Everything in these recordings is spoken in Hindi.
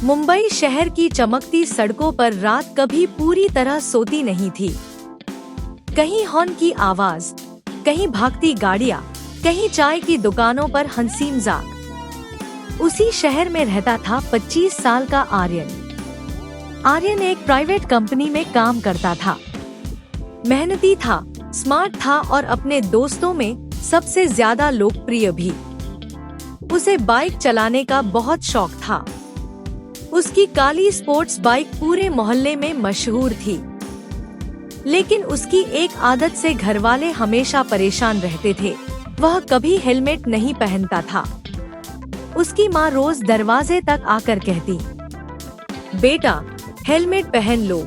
मुंबई शहर की चमकती सड़कों पर रात कभी पूरी तरह सोती नहीं थी। कहीं हॉर्न की आवाज, कहीं भागती गाड़ियां, कहीं चाय की दुकानों पर हंसी मजाक। उसी शहर में रहता था 25 साल का आर्यन। आर्यन एक प्राइवेट कंपनी में काम करता था। मेहनती था, स्मार्ट था और अपने दोस्तों में सबसे ज्यादा लोकप्रिय भी। उसे बाइक चलाने का बहुत शौक था। उसकी काली स्पोर्ट्स बाइक पूरे मोहल्ले में मशहूर थी। लेकिन उसकी एक आदत से घरवाले हमेशा परेशान रहते थे। वह कभी हेलमेट नहीं पहनता था। उसकी माँ रोज दरवाजे तक आकर कहती, बेटा हेलमेट पहन लो।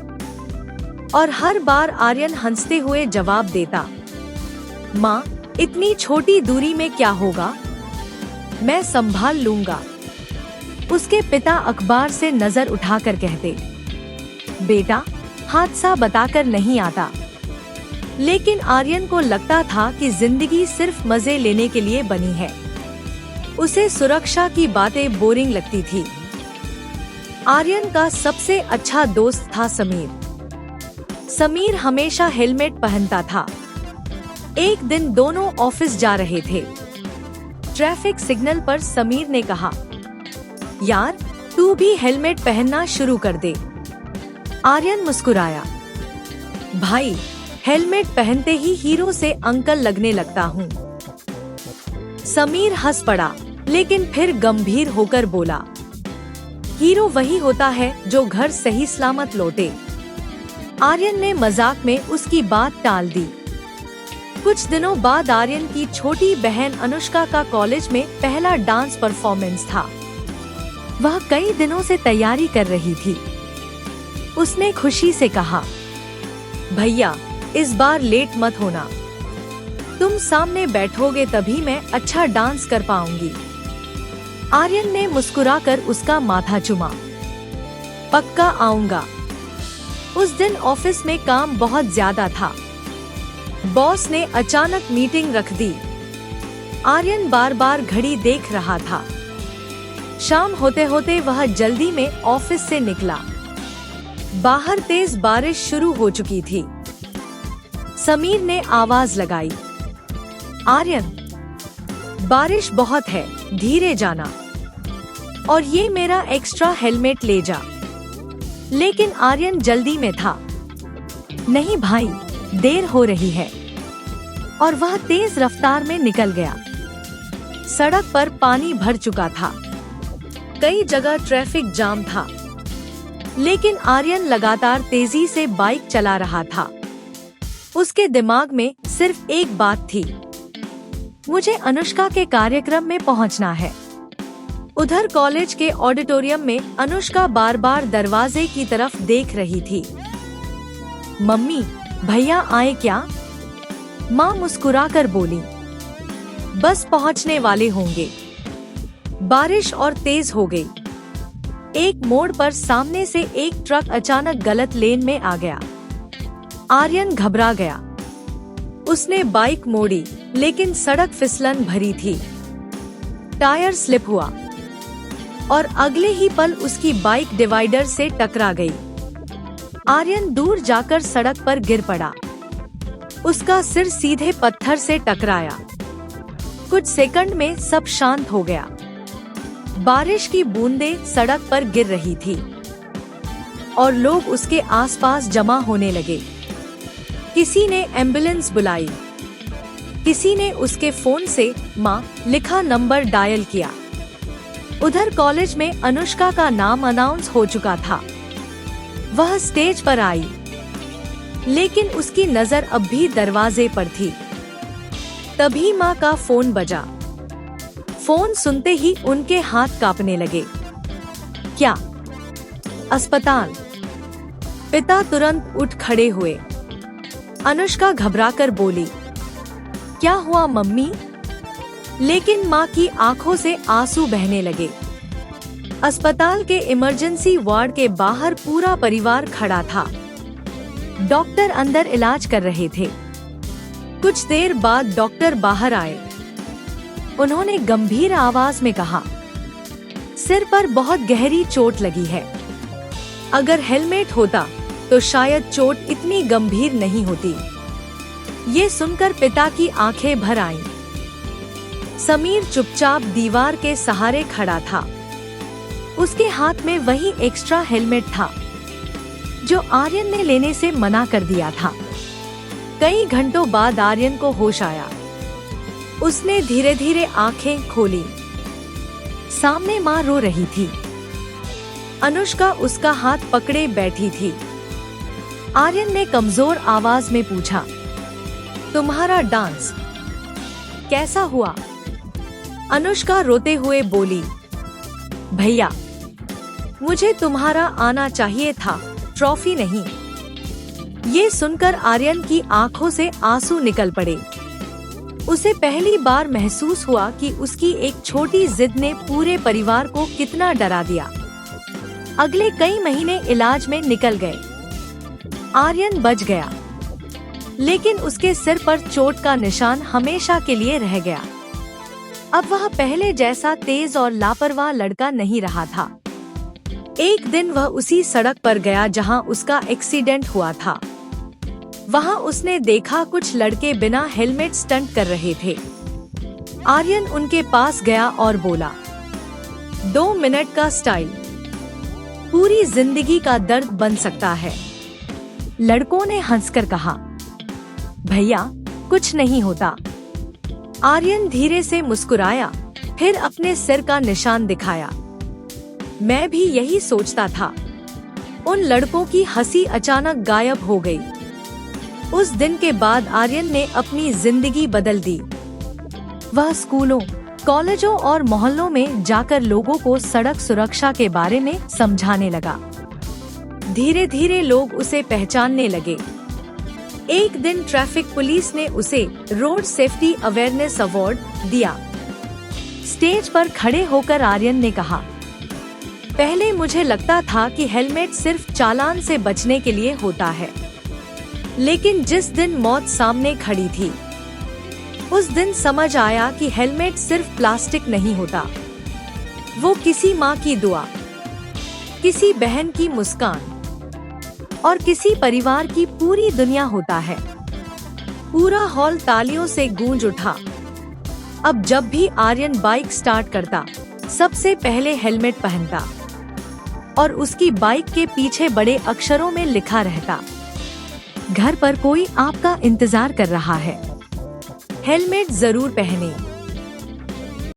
और हर बार आर्यन हंसते हुए जवाब देता, माँ इतनी छोटी दूरी में क्या होगा, मैं संभाल लूंगा। उसके पिता अखबार से नजर उठाकर कहते, बेटा हादसा बताकर नहीं आता। लेकिन आर्यन को लगता था कि जिंदगी सिर्फ मजे लेने के लिए बनी है। उसे सुरक्षा की बातें बोरिंग लगती थी। आर्यन का सबसे अच्छा दोस्त था समीर। समीर हमेशा हेलमेट पहनता था। एक दिन दोनों ऑफिस जा रहे थे। ट्रैफिक सिग्नल पर समीर ने कहा, यार तू भी हेलमेट पहनना शुरू कर दे। आर्यन मुस्कुराया, भाई हेलमेट पहनते ही हीरो से अंकल लगने लगता हूँ। समीर हंस पड़ा, लेकिन फिर गंभीर होकर बोला, हीरो वही होता है जो घर सही सलामत लौटे। आर्यन ने मजाक में उसकी बात टाल दी। कुछ दिनों बाद आर्यन की छोटी बहन अनुष्का का कॉलेज में पहला डांस परफॉर्मेंस था। वह कई दिनों से तैयारी कर रही थी। उसने खुशी से कहा, भैया इस बार लेट मत होना। तुम सामने बैठोगे तभी मैं अच्छा डांस कर पाऊंगी। आर्यन ने मुस्कुराकर उसका माथा चुमा, पक्का आऊंगा। उस दिन ऑफिस में काम बहुत ज्यादा था। बॉस ने अचानक मीटिंग रख दी। आर्यन बार बार घड़ी देख रहा था। शाम होते होते वह जल्दी में ऑफिस से निकला। बाहर तेज बारिश शुरू हो चुकी थी। समीर ने आवाज लगाई, आर्यन बारिश बहुत है, धीरे जाना। और ये मेरा एक्स्ट्रा हेलमेट ले जा। लेकिन आर्यन जल्दी में था। नहीं भाई, देर हो रही है। और वह तेज रफ्तार में निकल गया। सड़क पर पानी भर चुका था। कई जगह ट्रैफिक जाम था। लेकिन आर्यन लगातार तेजी से बाइक चला रहा था। उसके दिमाग में सिर्फ एक बात थी, मुझे अनुष्का के कार्यक्रम में पहुंचना है। उधर कॉलेज के ऑडिटोरियम में अनुष्का बार बार दरवाजे की तरफ देख रही थी। मम्मी भैया आए क्या? माँ मुस्कुराकर बोली, बस पहुंचने वाले होंगे। बारिश और तेज हो गई। एक मोड़ पर सामने से एक ट्रक अचानक गलत लेन में आ गया। आर्यन घबरा गया। उसने बाइक मोड़ी, लेकिन सड़क फिसलन भरी थी। टायर स्लिप हुआ और अगले ही पल उसकी बाइक डिवाइडर से टकरा गई। आर्यन दूर जाकर सड़क पर गिर पड़ा। उसका सिर सीधे पत्थर से टकराया। कुछ सेकंड में सब शांत हो गया। बारिश की बूंदें सड़क पर गिर रही थी और लोग उसके आसपास जमा होने लगे। किसी ने एम्बुलेंस बुलाई, किसी ने उसके फोन से माँ लिखा नंबर डायल किया। उधर कॉलेज में अनुष्का का नाम अनाउंस हो चुका था। वह स्टेज पर आई, लेकिन उसकी नजर अब भी दरवाजे पर थी। तभी माँ का फोन बजा। फोन सुनते ही उनके हाथ कांपने लगे। क्या? अस्पताल। पिता तुरंत उठ खड़े हुए। अनुष्का घबराकर बोली, क्या हुआ मम्मी? लेकिन माँ की आंखों से आंसू बहने लगे। अस्पताल के इमरजेंसी वार्ड के बाहर पूरा परिवार खड़ा था। डॉक्टर अंदर इलाज कर रहे थे। कुछ देर बाद डॉक्टर बाहर आए। उन्होंने गंभीर आवाज में कहा, सिर पर बहुत गहरी चोट लगी है। अगर हेलमेट होता तो शायद चोट इतनी गंभीर नहीं होती। ये सुनकर पिता की आंखें भर आईं। समीर चुपचाप दीवार के सहारे खड़ा था। उसके हाथ में वही एक्स्ट्रा हेलमेट था जो आर्यन ने लेने से मना कर दिया था। कई घंटों बाद आर्यन को होश आया। उसने धीरे धीरे आंखें खोली। सामने माँ रो रही थी। अनुष्का उसका हाथ पकड़े बैठी थी। आर्यन ने कमजोर आवाज में पूछा, तुम्हारा डांस कैसा हुआ? अनुष्का रोते हुए बोली, भैया मुझे तुम्हारा आना चाहिए था, ट्रॉफी नहीं। ये सुनकर आर्यन की आंखों से आंसू निकल पड़े। उसे पहली बार महसूस हुआ कि उसकी एक छोटी जिद ने पूरे परिवार को कितना डरा दिया। अगले कई महीने इलाज में निकल गए। आर्यन बच गया, लेकिन उसके सिर पर चोट का निशान हमेशा के लिए रह गया। अब वह पहले जैसा तेज और लापरवाह लड़का नहीं रहा था। एक दिन वह उसी सड़क पर गया जहां उसका एक्सीडेंट हुआ था। वहां उसने देखा कुछ लड़के बिना हेलमेट स्टंट कर रहे थे। आर्यन उनके पास गया और बोला, 2 मिनट का स्टाइल पूरी जिंदगी का दर्द बन सकता है। लड़कों ने हंसकर कहा, भैया कुछ नहीं होता। आर्यन धीरे से मुस्कुराया, फिर अपने सिर का निशान दिखाया। मैं भी यही सोचता था। उन लड़कों की हंसी अचानक गायब हो गई। उस दिन के बाद आर्यन ने अपनी जिंदगी बदल दी। वह स्कूलों, कॉलेजों और मोहल्लों में जाकर लोगों को सड़क सुरक्षा के बारे में समझाने लगा। धीरे धीरे लोग उसे पहचानने लगे। एक दिन ट्रैफिक पुलिस ने उसे रोड सेफ्टी अवेयरनेस अवार्ड दिया। स्टेज पर खड़े होकर आर्यन ने कहा, पहले मुझे लगता था कि हेलमेट सिर्फ चालान से बचने के लिए होता है, लेकिन जिस दिन मौत सामने खड़ी थी, उस दिन समझ आया कि हेलमेट सिर्फ प्लास्टिक नहीं होता। वो किसी माँ की दुआ, किसी बहन की मुस्कान और किसी परिवार की पूरी दुनिया होता है। पूरा हॉल तालियों से गूंज उठा। अब जब भी आर्यन बाइक स्टार्ट करता, सबसे पहले हेलमेट पहनता और उसकी बाइक के पीछे बड़े अक्षरों में लिखा रहता, घर पर कोई आपका इंतजार कर रहा है, हेलमेट जरूर पहने।